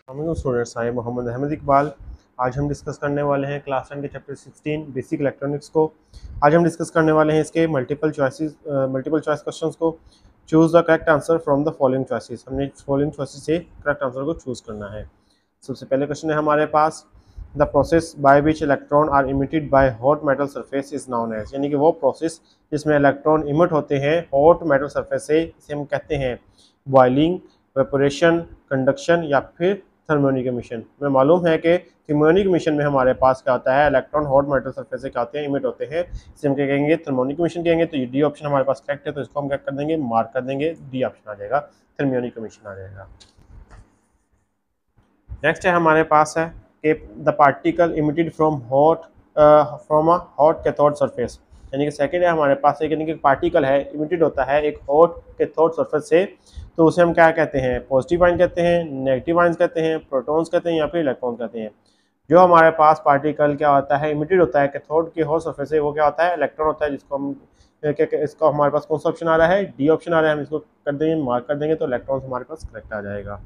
Students, आई मोहम्मद अहमद इकबाल। आज हम discuss करने वाले हैं क्लास 10 के चैप्टर 16 बेसिक इलेक्ट्रॉनिक्स को। आज हम डिस्कस करने वाले हैं इसके मल्टीपल चॉइस क्वेश्चंस को। Choose the correct answer from the following choices. हमने फॉलोइंग चॉइसेस से करेक्ट आंसर को चूज़ करना है। सबसे पहले क्वेश्चन है हमारे पास, the process by which electron are emitted by hot metal surface is known as, यानी कि वो प्रोसेस जिसमें इलेक्ट्रॉन इमिट होते हैं हॉट मेटल सरफेस से, इसे हम कहते हैं बॉइलिंग, वेपोरेशन, कंडक्शन या फिर थर्मोनिक इमिशन। हमें मालूम है कि थर्मोनिक इमिशन में हमारे पास क्या होता है, इलेक्ट्रॉन हॉट मेटल सरफेस से क्या होते हैं, इमिट होते हैं। इसे हम क्या कहेंगे, थर्मोनिक इमिशन कहेंगे। तो ये डी ऑप्शन हमारे पास करेक्ट है, तो इसको हम क्या कर देंगे, मार्क कर देंगे, डी ऑप्शन आ जाएगा, थर्मोनिक इमिशन आ जाएगा। नेक्स्ट है हमारे पास है कि the particle emitted from a hot cathode surface, यानी कि सेकंड है हमारे पास एक, यानी कि पार्टिकल है इमिटेड होता है एक हॉट कैथोड सरफेस से, तो उसे हम क्या कहते हैं, पॉजिटिव आयन कहते हैं, नेगेटिव आयन कहते हैं, प्रोटॉन्स कहते हैं या फिर इलेक्ट्रॉन कहते हैं। जो हमारे पास पार्टिकल क्या होता है, इमिटेड होता है कैथोड के हॉट सरफेस से, वो क्या होता है, इलेक्ट्रॉन होता है, जिसको हम इसको हमारे पास कौन सा ऑप्शन आ रहा है, डी ऑप्शन आ रहा है। हम इसको कर देंगे, मार्क कर देंगे, तो इलेक्ट्रॉन हमारे पास करेक्ट आ जाएगा।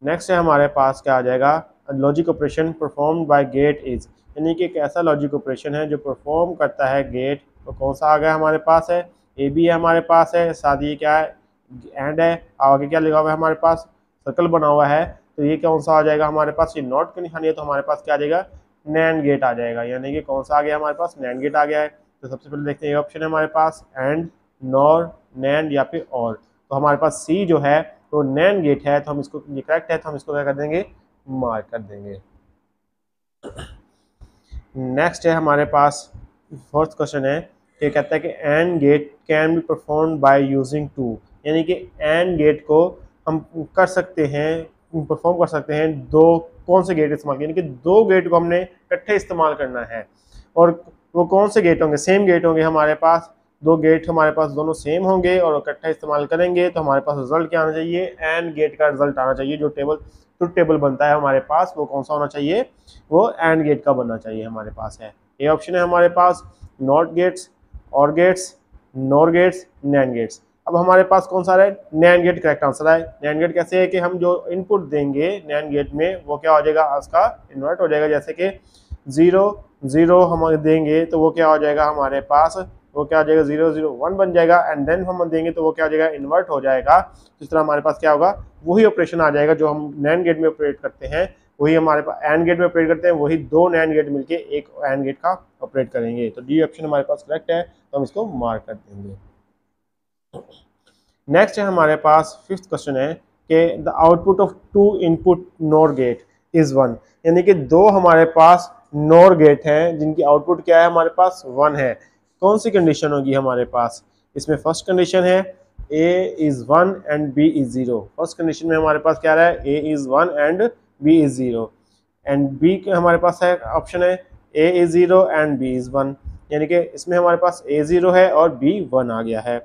नेक्स्ट है हमारे पास क्या आ जाएगा, logic operation perform by gate is, यानी कि एक ऐसा लॉजिक ऑपरेशन है जो परफॉर्म करता है गेट। तो कौन सा आ गया हमारे पास है, ए बी है हमारे पास है, साथ ही क्या है, एंड है, आगे क्या लिखा हुआ है हमारे पास, सर्कल बना हुआ है, तो ये कौन सा आ जाएगा हमारे पास, ये नॉट की निशानी है, तो हमारे पास क्या आ जाएगा, नैंड गेट आ जाएगा, यानी कि कौन सा आ गया हमारे पास, नैंड गेट आ गया है। तो सबसे पहले देखते हैं, ये ऑप्शन है हमारे पास एंड, नॉर, नैंड या फिर और। तो हमारे पास सी जो है तो नैंड गेट है, तो हम इसको, ये करेक्ट है, तो हम इसको क्या कर देंगे, मार्क कर देंगे। नेक्स्ट है हमारे पास फोर्थ क्वेश्चन है, ये कहता है कि and gate can be perform by using two, यानी कि एंड गेट को हम कर सकते हैं, परफॉर्म कर सकते हैं दो, कौन से गेट इस्तेमाल, यानी कि दो गेट को हमने इकट्ठे इस्तेमाल करना है। और वो कौन से गेट होंगे, सेम गेट होंगे हमारे पास, दो गेट हमारे पास दोनों सेम होंगे और इकट्ठा इस्तेमाल करेंगे, तो हमारे पास रिजल्ट क्या आना चाहिए, एंड गेट का रिजल्ट आना चाहिए। जो ट्रुथ टेबल बनता है हमारे पास, वो कौन सा होना चाहिए, वो एंड गेट का बनना चाहिए हमारे पास है। ये ऑप्शन है हमारे पास, not gates, or gates, nor gates, nand gates. अब हमारे पास कौन सा है, नैंड गेट करेक्ट आंसर है। नैंड गेट कैसे है कि हम जो इनपुट देंगे नैंड गेट में, वो क्या हो जाएगा, उसका इन्वर्ट हो जाएगा। जैसे कि 0 0 हम देंगे तो वो क्या हो जाएगा हमारे पास, वो क्या हो जाएगा, 0 0 1 बन जाएगा, एंड देन हम देंगे तो वो क्या हो जाएगा, इन्वर्ट हो जाएगा। इस तरह हमारे पास क्या होगा, वही ऑपरेशन आ जाएगा जो हम नैंड गेट में ऑपरेट करते हैं, वही हमारे पास एंड गेट में ऑपरेट करते हैं, वही दो नैंड गेट मिलके एक एंड गेट का ऑपरेट करेंगे। तो डी ऑप्शन हमारे पास करेक्ट है, तो हम इसको मार्क कर देंगे। नेक्स्ट है हमारे पास फिफ्थ क्वेश्चन है कि the output of two input nor gate is 1, यानी कि दो हमारे पास नॉर गेट हैं जिनकी आउटपुट क्या है हमारे पास, 1 है। कौन सी कंडीशन होगी हमारे पास, इसमें फर्स्ट कंडीशन है A is 1 and B is 0। First condition में हमारे पास क्या रहा है, A is 1 and B is 0, and B हमारे पास है ऑप्शन है A is 0 and B is 1, यानी कि इसमें हमारे पास ए 0 है और बी 1 आ गया है।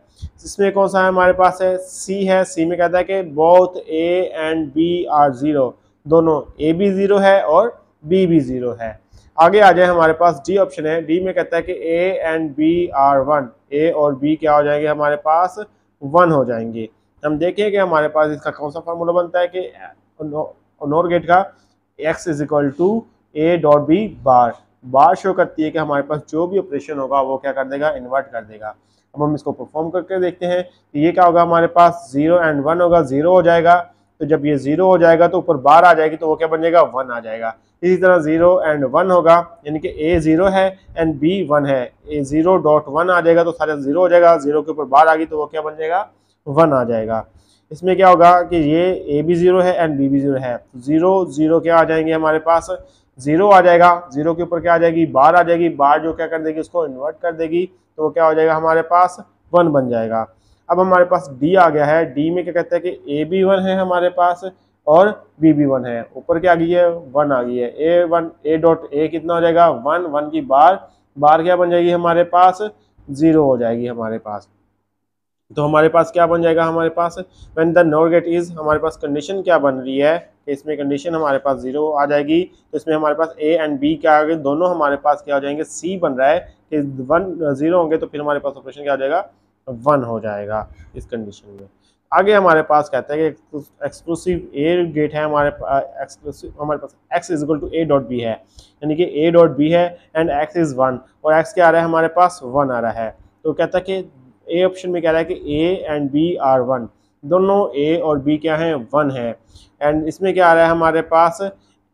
इसमें कौन सा है हमारे पास है, सी है। सी में कहता है कि both A and B are 0, दोनों ए भी 0 है और बी भी 0 है। आगे आ जाए हमारे पास डी ऑप्शन है, डी में कहता है कि ए एंड बी आर 1, ए और बी क्या हो जाएंगे हमारे पास, 1 हो जाएंगे। हम देखें कि हमारे पास इसका कौन सा फार्मूला बनता है कि नॉर गेट का x is equal to A dot B bar, bar show करती है कि हमारे पास जो भी ऑपरेशन होगा वो क्या कर देगा, इन्वर्ट कर देगा। अब हम इसको परफॉर्म करके देखते हैं कि ये क्या होगा हमारे पास, 0 एंड 1 होगा, 0 हो जाएगा। तो जब ये 0 हो जाएगा तो ऊपर बार आ जाएगी, तो वो क्या बन जाएगा, 1 आ जाएगा। इसी तरह 0 एंड 1 होगा, यानी कि a 0 है एंड b 1 है, a 0.1 आ जाएगा तो सारा 0 हो जाएगा, 0 के ऊपर बार आ गई तो वो क्या बन जाएगा, 1 आ जाएगा। इसमें क्या होगा कि ये a भी 0 है एंड b भी 0 है, 0 0 क्या आ जाएंगे हमारे पास, 0 आ जाएगा, 0 के ऊपर क्या आ जाएगी, बार आ जाएगी, बार जो क्या कर देगी, उसको इन्वर्ट कर देगी, तो वो क्या हो जाएगा हमारे पास, 1 बन जाएगा। अब हमारे पास डी आ गया है, डी में क्या कहता है कि ए भी 1 है हमारे पास और बी भी 1 है, ऊपर क्या आ गई है, 1 आ गई है। ए 1 ए डॉट ए कितना हो जाएगा, 1 1 की बार, बार क्या बन जाएगी हमारे पास, 0 हो जाएगी हमारे पास। तो हमारे पास क्या बन जाएगा हमारे पास, when the NOR gate is, हमारे पास कंडीशन क्या बन रही है, इसमें कंडीशन हमारे पास 0 आ जाएगी। तो इसमें हमारे पास ए एंड बी क्या आ गए, दोनों हमारे पास क्या हो जाएंगे, सी बन रहा है कि 1 0 होंगे तो फिर हमारे पास ऑपरेशन क्या हो जाएगा, 1 हो जाएगा इस कंडीशन में। आगे हमारे पास कहता है कि एक्सक्लूसिव ए गेट है हमारे पास x is equal to A dot B है, यानी कि ए डॉट बी है एंड x इज 1 और x क्या आ रहा है हमारे पास 1 आ रहा है। तो कहता है कि ए ऑप्शन में कह रहा है कि a एंड b आर 1, दोनों a और b क्या हैं 1 है। एंड इसमें क्या आ रहा है हमारे पास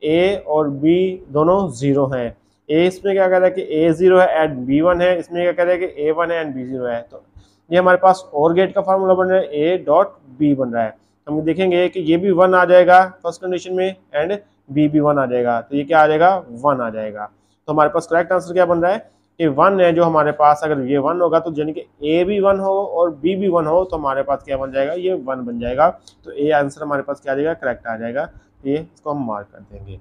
a और b दोनों 0 हैं। a इसमें क्या कह रहा है कि a 0 है एंड b 1 है, इसमें क्या कह रहा है कि a 1 है एंड b 0 है। तो ये हमारे पास और गेट का फार्मूला बन रहा है ए डॉट बी बन रहा है। हम देखेंगे कि ये भी 1 आ जाएगा फर्स्ट कंडीशन में एंड बी भी 1 आ जाएगा, तो ये क्या आ जाएगा 1 आ जाएगा। तो हमारे पास करेक्ट आंसर क्या बन रहा है कि 1 है जो हमारे पास, अगर ये 1 होगा तो यानी कि ए भी 1 हो और बी भी 1 हो तो हमारे पास क्या बन जाएगा, ये 1 बन जाएगा। तो ए आंसर हमारे पास क्या आ जाएगा, करेक्ट आ जाएगा। ये इसको हम मार्क कर देंगे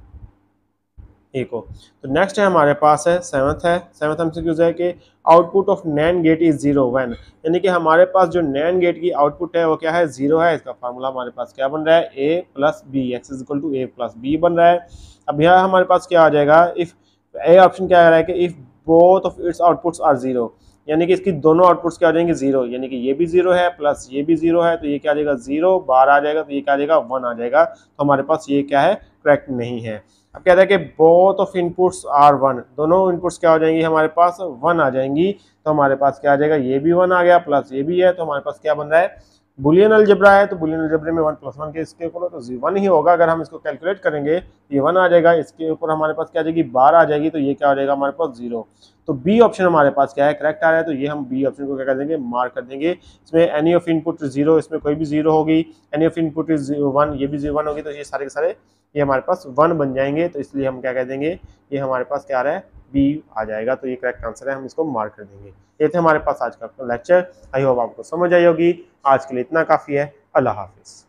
ए को। तो नेक्स्ट है हमारे पास है सेवंथ हमसे क्यूज है कि output of nand gate is 0 when, यानी कि हमारे पास जो नैन गेट की आउटपुट है वो क्या है 0 है। इसका फार्मूला हमारे पास क्या बन रहा है a plus B, x is equal to A plus B बन रहा है। अब यहाँ हमारे पास क्या आ जाएगा, इफ ए ऑप्शन क्या आ रहा है कि if both of its outputs are 0, यानी कि इसकी दोनों आउटपुट्स क्या आ जाएंगे 0, यानी कि ये भी 0 है प्लस ये भी 0 है, तो ये क्या आ जाएगा 0 बाहर आ जाएगा, तो ये क्या आ जाएगा 1 आ जाएगा। तो हमारे पास ये क्या है करेक्ट नहीं है। अब कहता है कि बोथ ऑफ इनपुट्स आर 1, दोनों इनपुट्स क्या हो जाएंगी हमारे पास 1 आ जाएंगी। तो हमारे पास क्या आ जाएगा, ये भी 1 आ गया प्लस ये भी है, तो हमारे पास क्या बन रहा है बुलियन अलजेब्रा है। तो बुलियन अलजेब्रे में 1 प्लस 1 के इसके ऊपर तो 1 ही होगा। अगर हम इसको कैलकुलेट करेंगे तो ये 1 आ जाएगा, इसके ऊपर हमारे पास क्या आ जाएगी 12 आ जाएगी, तो ये क्या हो जाएगा हमारे पास 0। तो बी ऑप्शन हमारे पास क्या है करेक्ट आ रहा है, तो ये हम बी ऑप्शन को क्या कर देंगे मार्क कर देंगे। इसमें एनी ऑफ इनपुट 0, इसमें कोई भी 0 होगी, एनी ऑफ इनपुट इज 1, ये भी 1 होगी, तो ये सारे के सारे ये हमारे पास 1 बन जाएंगे। तो इसलिए हम क्या कह देंगे, ये हमारे पास क्या आ रहा है बी आ जाएगा। तो ये करेक्ट आंसर है, हम इसको मार्क कर देंगे। ये थे हमारे पास आज का लेक्चर। आई होप आपको समझ आई होगी। आज के लिए इतना काफ़ी है। अल्लाह हाफिज़।